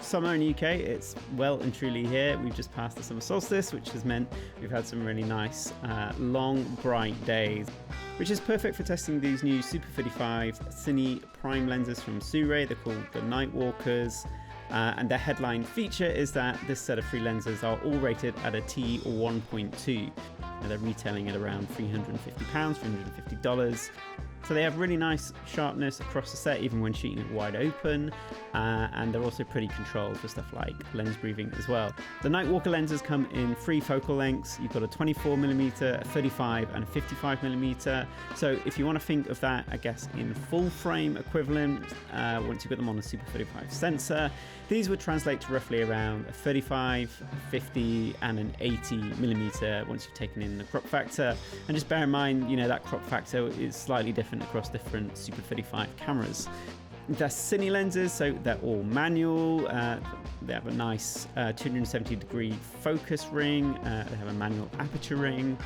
Summer in the UK, it's well and truly here. We've just passed the summer solstice, which has meant we've had some really nice, long, bright days, which is perfect for testing these new Super 35 Cine prime lenses from SIRUI. They're called the NightWalkers. And their headline feature is that this set of 3 lenses are all rated at a T1.2. They're retailing at around £350, $350. So they have really nice sharpness across the set, even when shooting it wide open. And they're also pretty controlled for stuff like lens breathing as well. The NightWalker lenses come in 3 focal lengths. You've got a 24mm, a 35 and a 55mm. So if you want to think of that, I guess, in full frame equivalent, once you put them on a Super 35 sensor, these would translate to roughly around a 35, 50 and an 80mm once you've taken in the crop factor. And just bear in mind, that crop factor is slightly different across different Super 35 cameras. They're Cine lenses, so they're all manual. They have a nice 270-degree focus ring. They have a manual aperture ring.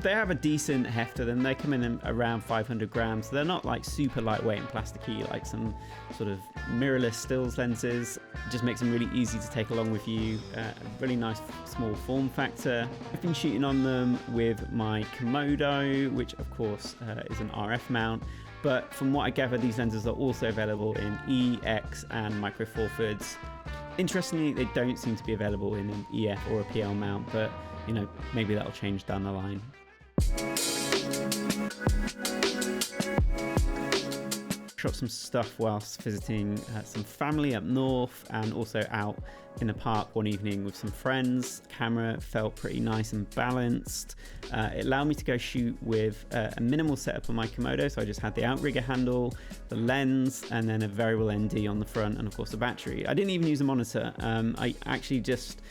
They have a decent heft to them. They come in around 500 grams. They're not like super lightweight and plasticky like some sort of mirrorless stills lenses. It just makes them really easy to take along with you. A really nice small form factor. I've been shooting on them with my Komodo, which of course is an RF mount. But from what I gather, these lenses are also available in E, X and Micro Four Thirds. Interestingly, they don't seem to be available in an EF or a PL mount, but maybe that'll change down the line. Shot some stuff whilst visiting some family up north and also out in the park one evening with some friends. Camera felt pretty nice and balanced. It allowed me to go shoot with a minimal setup on my Komodo, so I just had the outrigger handle, the lens, and then a variable ND on the front, and of course the battery. I didn't even use a monitor. I actually just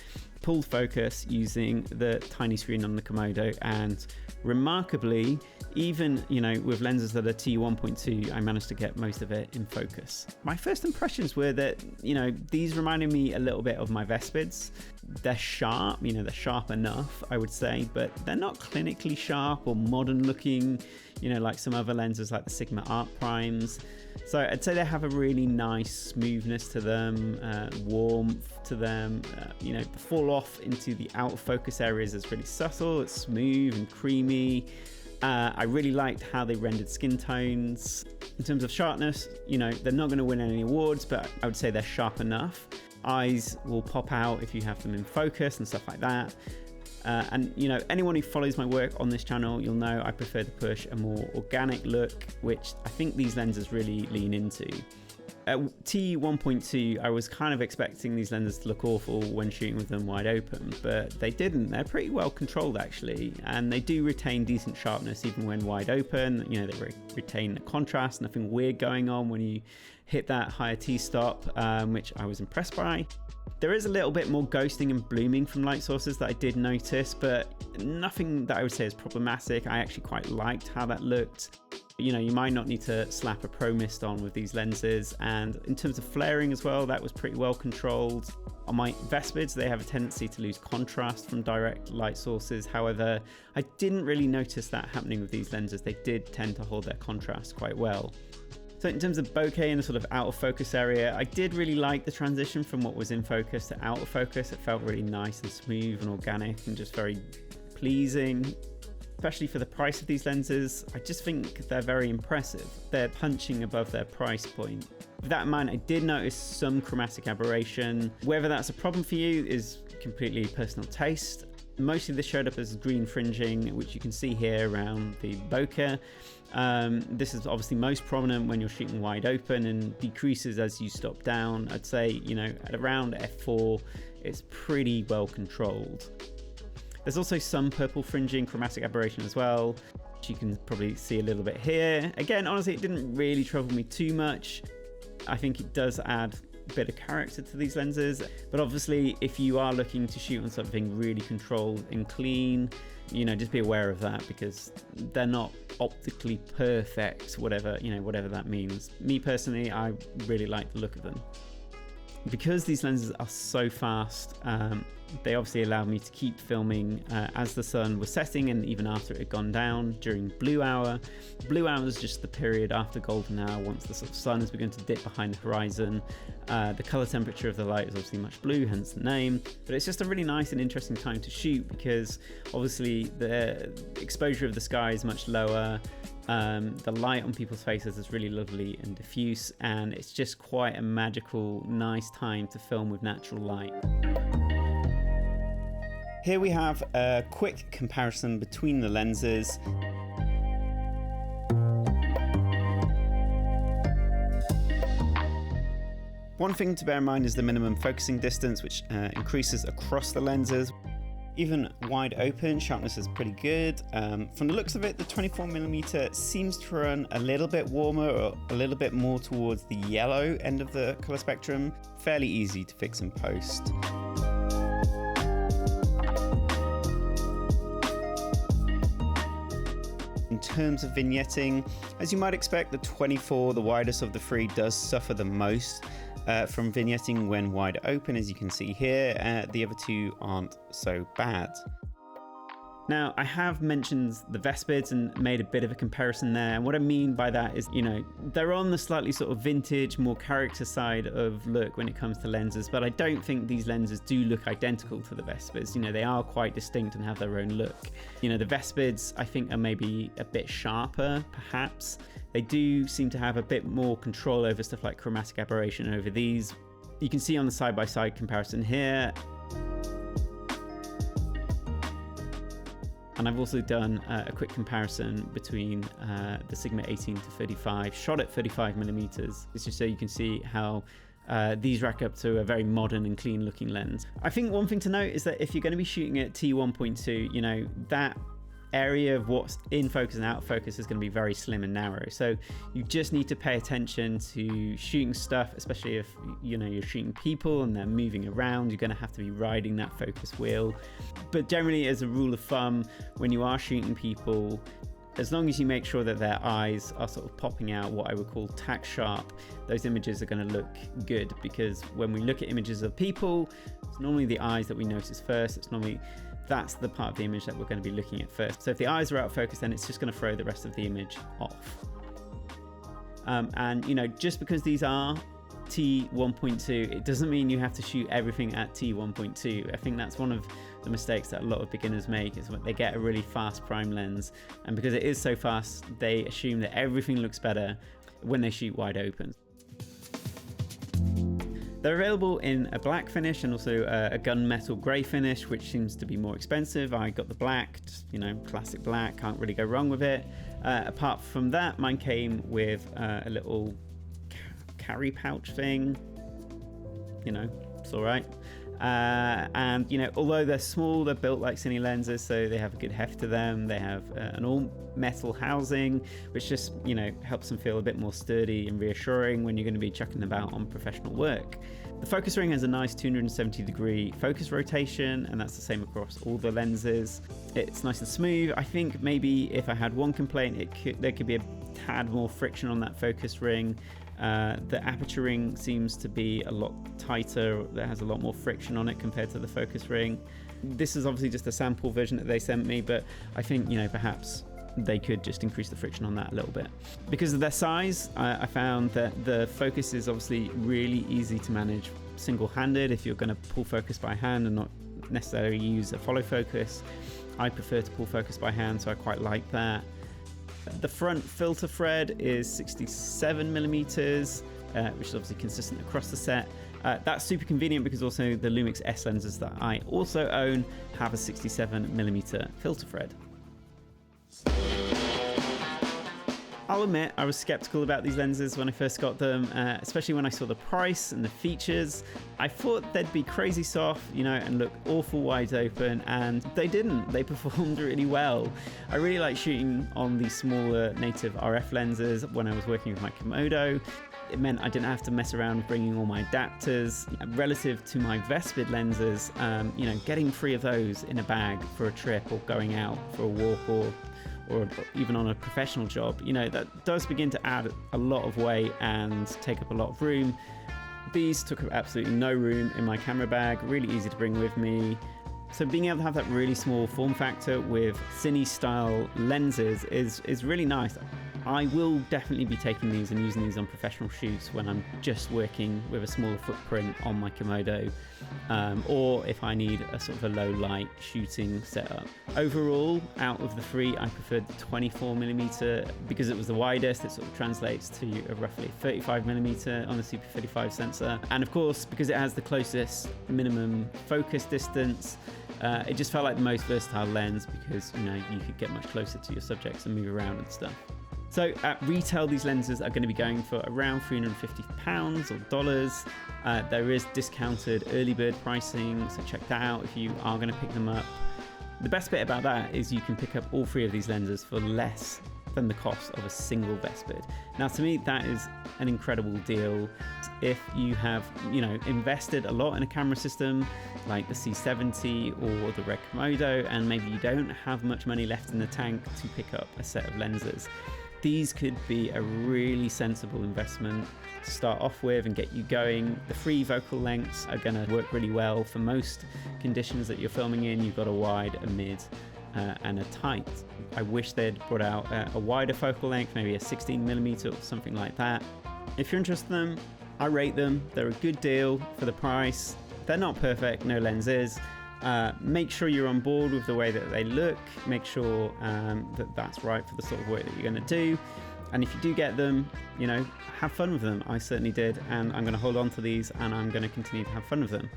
pulled focus using the tiny screen on the Komodo, and remarkably, even with lenses that are T1.2, I managed to get most of it in focus. My first impressions were that these reminded me a little bit of my Vespids. They're sharp, they're sharp enough, I would say, but they're not clinically sharp or modern looking, like some other lenses like the Sigma Art Primes. So I'd say they have a really nice smoothness to them, warmth to them. The fall off into the out of focus areas is really subtle. It's smooth and creamy. I really liked how they rendered skin tones. In terms of sharpness, they're not going to win any awards, but I would say they're sharp enough. Eyes will pop out if you have them in focus and stuff like that. And anyone who follows my work on this channel, you'll know I prefer to push a more organic look, which I think these lenses really lean into. At T1.2, I was kind of expecting these lenses to look awful when shooting with them wide open, but they didn't. They're pretty well controlled actually, and they do retain decent sharpness even when wide open. They retain the contrast, nothing weird going on when you hit that higher T-stop, which I was impressed by. There is a little bit more ghosting and blooming from light sources that I did notice, but nothing that I would say is problematic. I actually quite liked how that looked. You might not need to slap a Pro Mist on with these lenses, and in terms of flaring as well, that was pretty well controlled. On my Vespids, they have a tendency to lose contrast from direct light sources. However, I didn't really notice that happening with these lenses. They did tend to hold their contrast quite well. So in terms of bokeh and a sort of out of focus area, I did really like the transition from what was in focus to out of focus. It felt really nice and smooth and organic and just very pleasing. Especially for the price of these lenses, I just think they're very impressive. They're punching above their price point. With that in mind, I did notice some chromatic aberration. Whether that's a problem for you is completely personal taste. Mostly this showed up as green fringing, which you can see here around the bokeh. This is obviously most prominent when you're shooting wide open and decreases as you stop down. I'd say, at around f4, it's pretty well controlled. There's also some purple fringing chromatic aberration as well, which you can probably see a little bit here. Again, honestly, it didn't really trouble me too much. I think it does add a bit of character to these lenses, but obviously if you are looking to shoot on something really controlled and clean, just be aware of that, because they're not optically perfect, whatever that means. Me personally, I really like the look of them. Because these lenses are so fast, They obviously allowed me to keep filming as the sun was setting and even after it had gone down during blue hour. Blue hour is just the period after golden hour, once the sort of sun has begun to dip behind the horizon. The color temperature of the light is obviously much blue, hence the name, but it's just a really nice and interesting time to shoot because obviously the exposure of the sky is much lower. The light on people's faces is really lovely and diffuse, and it's just quite a magical, nice time to film with natural light. Here we have a quick comparison between the lenses. One thing to bear in mind is the minimum focusing distance, which increases across the lenses. Even wide open, sharpness is pretty good. From the looks of it, the 24mm seems to run a little bit warmer or a little bit more towards the yellow end of the color spectrum. Fairly easy to fix in post. In terms of vignetting, as you might expect, the 24, the widest of the three, does suffer the most from vignetting when wide open, as you can see here. The other two aren't so bad. Now, I have mentioned the Vespids and made a bit of a comparison there. And what I mean by that is, you know, they're on the slightly sort of vintage, more character side of look when it comes to lenses, but I don't think these lenses do look identical to the Vespids. You know, they are quite distinct and have their own look. You know, the Vespids, I think, are maybe a bit sharper, perhaps. They do seem to have a bit more control over stuff like chromatic aberration over these. You can see on the side-by-side comparison here. And I've also done a quick comparison between the Sigma 18 to 35, shot at 35mm. It's just so you can see how these rack up to a very modern and clean looking lens. I think one thing to note is that if you're going to be shooting at T1.2, you know, that area of what's in focus and out of focus is going to be very slim and narrow. So you just need to pay attention to shooting stuff, especially if, you know, you're shooting people and they're moving around. You're going to have to be riding that focus wheel. But generally, as a rule of thumb, when you are shooting people, as long as you make sure that their eyes are sort of popping out what I would call tack sharp, those images are going to look good, because when we look at images of people, it's normally the eyes that we notice first. That's the part of the image that we're going to be looking at first. So if the eyes are out of focus, then it's just going to throw the rest of the image off. And you know, just because these are T1.2, it doesn't mean you have to shoot everything at T1.2. I think that's one of the mistakes that a lot of beginners make, is when they get a really fast prime lens, and because it is so fast, they assume that everything looks better when they shoot wide open. They're available in a black finish and also a gunmetal grey finish, which seems to be more expensive. I got the black, just, you know, classic black, can't really go wrong with it. Apart from that, mine came with a little carry pouch thing. You know, it's all right. And, you know, although they're small, they're built like Cine lenses, so they have a good heft to them. They have an all metal housing, which just, you know, helps them feel a bit more sturdy and reassuring when you're going to be chucking about on professional work. The focus ring has a nice 270-degree focus rotation, and that's the same across all the lenses. It's nice and smooth. I think maybe if I had one complaint, there could be a tad more friction on that focus ring. The aperture ring seems to be a lot tighter. That has a lot more friction on it compared to the focus ring. This is obviously just a sample version that they sent me, but I think, you know, perhaps they could just increase the friction on that a little bit. Because of their size, I found that the focus is obviously really easy to manage single-handed if you're going to pull focus by hand and not necessarily use a follow focus. I prefer to pull focus by hand, so I quite like that. The front filter thread is 67mm, which is obviously consistent across the set. That's super convenient because also the LUMIX S lenses that I also own have a 67mm filter thread. I'll admit I was skeptical about these lenses when I first got them, especially when I saw the price and the features. I thought they'd be crazy soft, you know, and look awful wide open, and they didn't. They performed really well. I really like shooting on these smaller native RF lenses when I was working with my Komodo. It meant I didn't have to mess around bringing all my adapters. Relative to my Vespid lenses, you know, getting 3 of those in a bag for a trip or going out for a walk or even on a professional job, you know, that does begin to add a lot of weight and take up a lot of room. These took up absolutely no room in my camera bag, really easy to bring with me. So being able to have that really small form factor with Cine style lenses is really nice. I will definitely be taking these and using these on professional shoots when I'm just working with a smaller footprint on my Komodo, or if I need a sort of a low light shooting setup. Overall, out of the three, I preferred the 24mm because it was the widest. It sort of translates to a roughly 35mm on the Super 35 sensor. And of course, because it has the closest minimum focus distance, it just felt like the most versatile lens because, you know, you could get much closer to your subjects and move around and stuff. So at retail, these lenses are going to be going for around £350 or dollars. There is discounted early bird pricing, so check that out if you are going to pick them up. The best bit about that is you can pick up all three of these lenses for less than the cost of a single Vespid. Now, to me, that is an incredible deal. If you have, you know, invested a lot in a camera system like the C70 or the RED Komodo, and maybe you don't have much money left in the tank to pick up a set of lenses, these could be a really sensible investment to start off with and get you going. The free focal lengths are going to work really well for most conditions that you're filming in. You've got a wide, a mid, and a tight. I wish they'd brought out a wider focal length, maybe a 16mm or something like that. If you're interested in them, I rate them. They're a good deal for the price. They're not perfect, no lens is. Make sure you're on board with the way that they look. Make sure that that's right for the sort of work that you're going to do. And if you do get them, you know, have fun with them. I certainly did, and I'm going to hold on to these and I'm going to continue to have fun with them.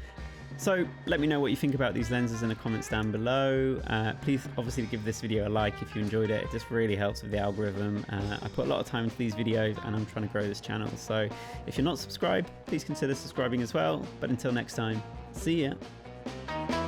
So let me know what you think about these lenses in the comments down below. Please obviously give this video a like if you enjoyed it. It just really helps with the algorithm. I put a lot of time into these videos and I'm trying to grow this channel. So if you're not subscribed, please consider subscribing as well. But until next time, see ya.